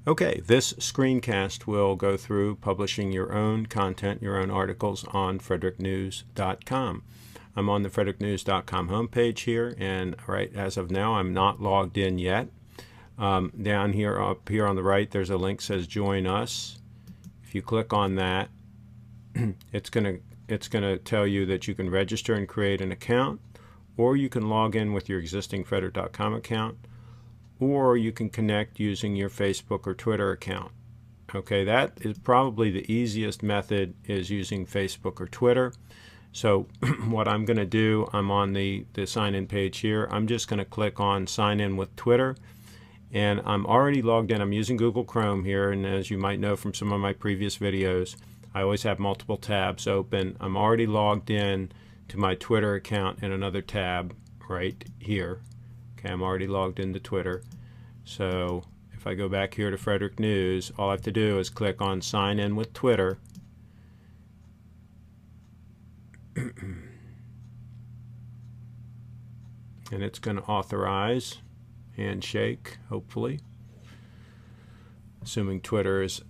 Okay, this screencast will go through publishing your own content, your own articles on fredericknews.com. I'm on the fredericknews.com homepage here, and right as of now, I'm not logged in yet. Down here, up here on the right, there's a link that says Join Us. If you click on that, it's gonna tell you that you can register and create an account, or you can log in with your existing frederick.com account, or you can connect using your Facebook or Twitter account. Okay, that is probably the easiest method, is using Facebook or Twitter. So what I'm going to do, I'm on the sign-in page here. I'm just going to click on Sign In with Twitter, and I'm already logged in. I'm using Google Chrome here, and as you might know from some of my previous videos, I always have multiple tabs open. I'm already logged in to my Twitter account in another tab right here. Okay, I'm already logged into Twitter. So if I go back here to Frederick News, all I have to do is click on Sign In with Twitter. And it's going to authorize, handshake, hopefully, assuming Twitter is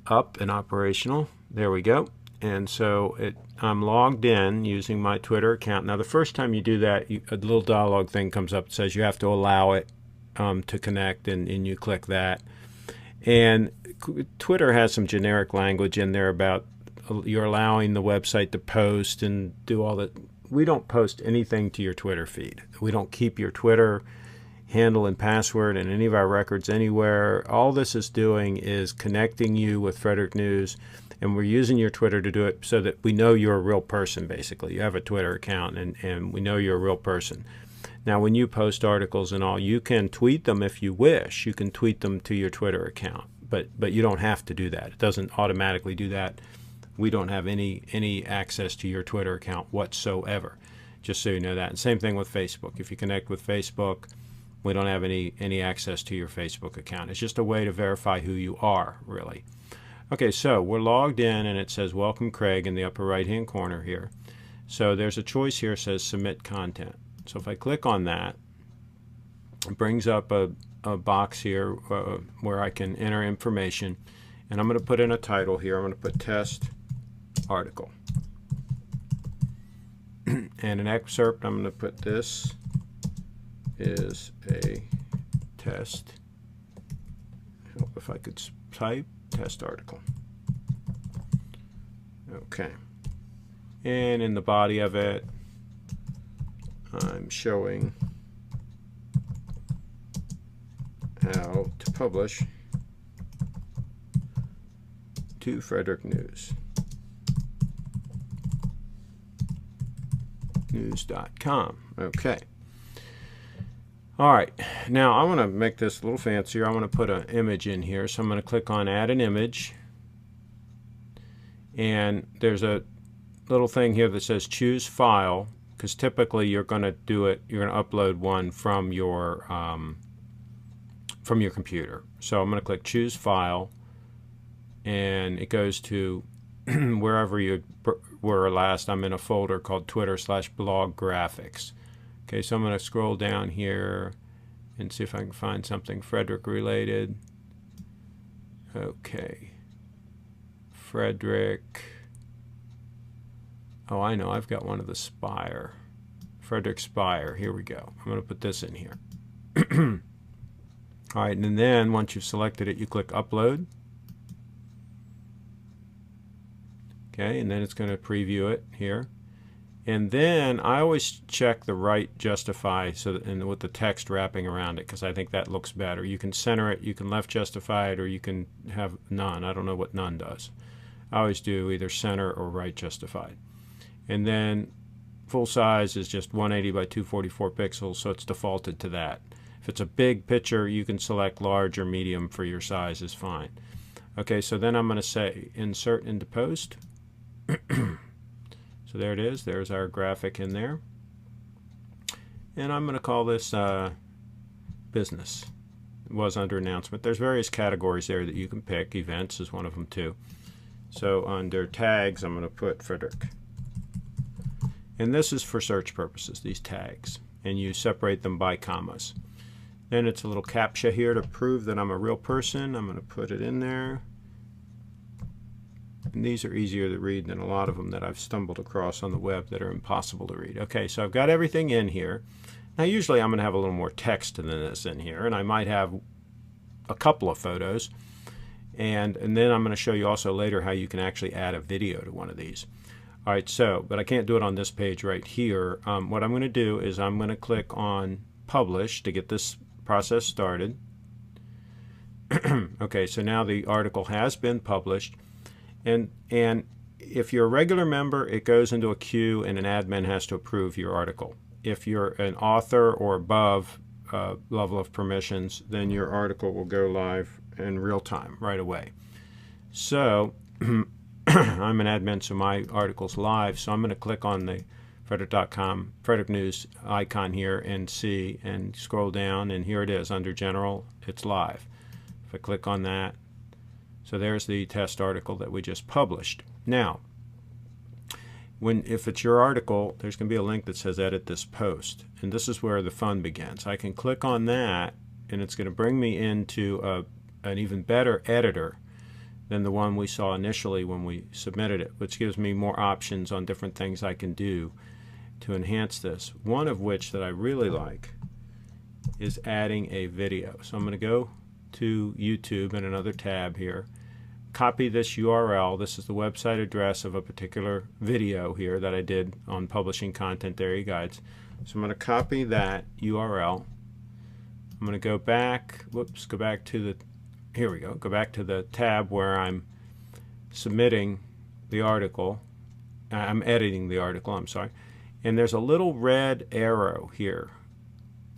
up and operational. There we go. And so I'm logged in using my Twitter account. Now the first time you do that, a little dialogue thing comes up that says you have to allow it to connect, and you click that. And Twitter has some generic language in there about you're allowing the website to post and do all that. We don't post anything to your Twitter feed. We don't keep your Twitter handle and password and any of our records anywhere. All this is doing is connecting you with Frederick News, and we're using your Twitter to do it so that we know you're a real person, basically. You have a Twitter account, and we know you're a real person. Now, when you post articles and all, you can tweet them if you wish. You can tweet them to your Twitter account, but you don't have to do that. It doesn't automatically do that. We don't have any access to your Twitter account whatsoever, just so you know that. And same thing with Facebook. If you connect with Facebook, we don't have any access to your Facebook account. It's just a way to verify who you are, really. Okay, so we're logged in, and it says Welcome Craig in the upper right-hand corner here. So there's a choice here that says Submit Content. So if I click on that, it brings up a box here where I can enter information, and I'm going to put in a title here. I'm going to put Test Article. And an excerpt, I'm going to put this is a test. I hope if I could type test article. Okay. And in the body of it, I'm showing how to publish to Frederick News. News.com. Okay. All right. Now I want to make this a little fancier. I want to put an image in here. So I'm going to click on Add an Image. And there's a little thing here that says Choose File, because typically you're going to do it, you're going to upload one from your computer. So I'm going to click Choose File, and it goes to wherever you were last. I'm in a folder called Twitter/blog graphics. Okay, so I'm going to scroll down here and see if I can find something Frederick related. Okay, Frederick. Oh, I know, I've got one of the Spire. Frederick Spire. Here we go. I'm going to put this in here. All right, and then once you've selected it, you click Upload. Okay, and then it's going to preview it here. And then I always check the right justify so that, and with the text wrapping around it, because I think that looks better. You can center it, you can left justify it, or you can have none. I don't know what none does. I always do either center or right justified. And then full size is just 180 by 244 pixels, so it's defaulted to that. If it's a big picture, you can select large or medium for your size is fine. Okay, so then I'm going to say Insert into Post. So there it is. There's our graphic in there. And I'm going to call this Business. It was under Announcement. There's various categories there that you can pick. Events is one of them too. So under Tags, I'm going to put Frederick. And this is for search purposes, these tags. And you separate them by commas. Then it's a little CAPTCHA here to prove that I'm a real person. I'm going to put it in there. And these are easier to read than a lot of them that I've stumbled across on the web that are impossible to read. Okay, so I've got everything in here. Now usually I'm going to have a little more text than this in here, and I might have a couple of photos. And then I'm going to show you also later how you can actually add a video to one of these. All right, so, but I can't do it on this page right here. What I'm going to do is I'm going to click on Publish to get this process started. Okay, so now the article has been published. And if you're a regular member, it goes into a queue and an admin has to approve your article. If you're an author or above level of permissions, then your article will go live in real time right away. So I'm an admin, so my article's live. So I'm going to click on the Frederick.com, Frederick News icon here and see, and scroll down, and here it is under General. It's live. If I click on that, so there's the test article that we just published. Now, if it's your article, there's going to be a link that says Edit this post, and this is where the fun begins. I can click on that, and it's going to bring me into an even better editor than the one we saw initially when we submitted it, which gives me more options on different things I can do to enhance this. One of which that I really like is adding a video. So I'm going to go to YouTube in another tab here, copy this URL. This is the website address of a particular video here that I did on Publishing Content Area Guides. So I'm going to copy that URL. I'm going to go back, go back to the, here we go, go back to the tab where I'm submitting the article. I'm editing the article, I'm sorry. And there's a little red arrow here.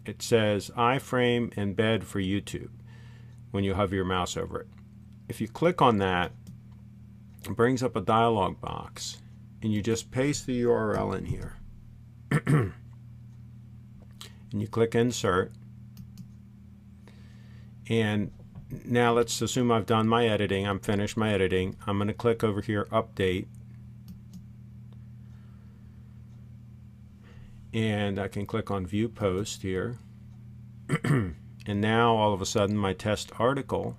It says iframe embed for YouTube when you hover your mouse over it. If you click on that, it brings up a dialog box, and you just paste the URL in here. And you click Insert. And now let's assume I've done my editing. I'm finished my editing. I'm going to click over here, Update. And I can click on View Post here. And now all of a sudden my test article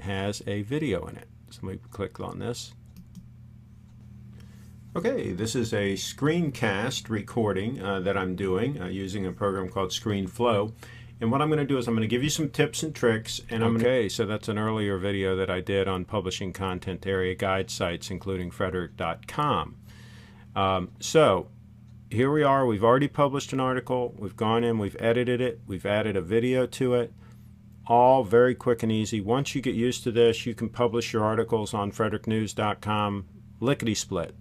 has a video in it. So let me click on this. Okay, this is a screencast recording that I'm doing using a program called ScreenFlow. And what I'm going to do is I'm going to give you some tips and tricks. And so that's an earlier video that I did on publishing content area guide sites, including Frederick.com. So here we are. We've already published an article. We've gone in, we've edited it, we've added a video to it. All very quick and easy. Once you get used to this, you can publish your articles on FrederickNews.com lickety-split.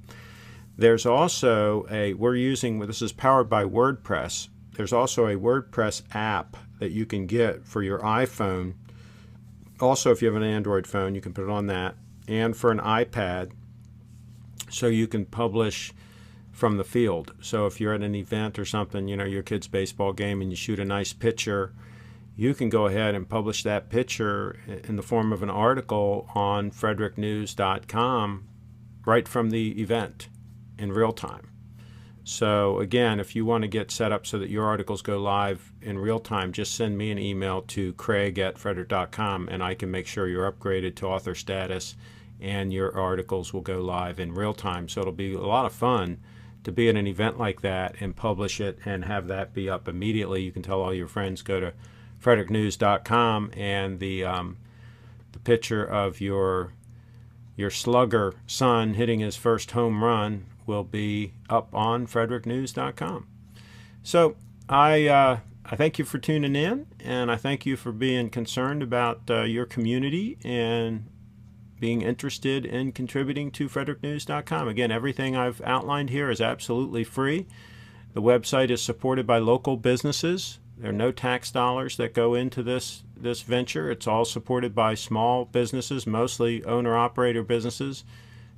There's also this is powered by WordPress. There's also a WordPress app that you can get for your iPhone. Also, if you have an Android phone, you can put it on that. And for an iPad, so you can publish from the field. So if you're at an event or something, you know, your kid's baseball game, and you shoot a nice picture, you can go ahead and publish that picture in the form of an article on FrederickNews.com right from the event in real time. So again, if you want to get set up so that your articles go live in real time, just send me an email to Craig@Frederick.com, and I can make sure you're upgraded to author status and your articles will go live in real time. So it'll be a lot of fun to be at an event like that and publish it and have that be up immediately. You can tell all your friends, go to FrederickNews.com, and the picture of your slugger son hitting his first home run will be up on FrederickNews.com. So I thank you for tuning in, and I thank you for being concerned about your community and being interested in contributing to FrederickNews.com. Again, everything I've outlined here is absolutely free. The website is supported by local businesses. There are no tax dollars that go into this venture. It's all supported by small businesses, mostly owner-operator businesses,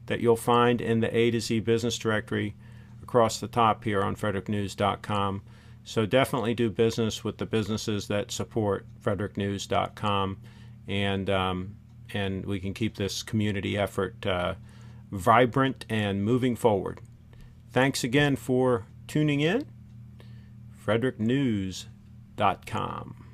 that you'll find in the A to Z business directory across the top here on FrederickNews.com. So definitely do business with the businesses that support FrederickNews.com, and we can keep this community effort vibrant and moving forward. Thanks again for tuning in. FrederickNews.com.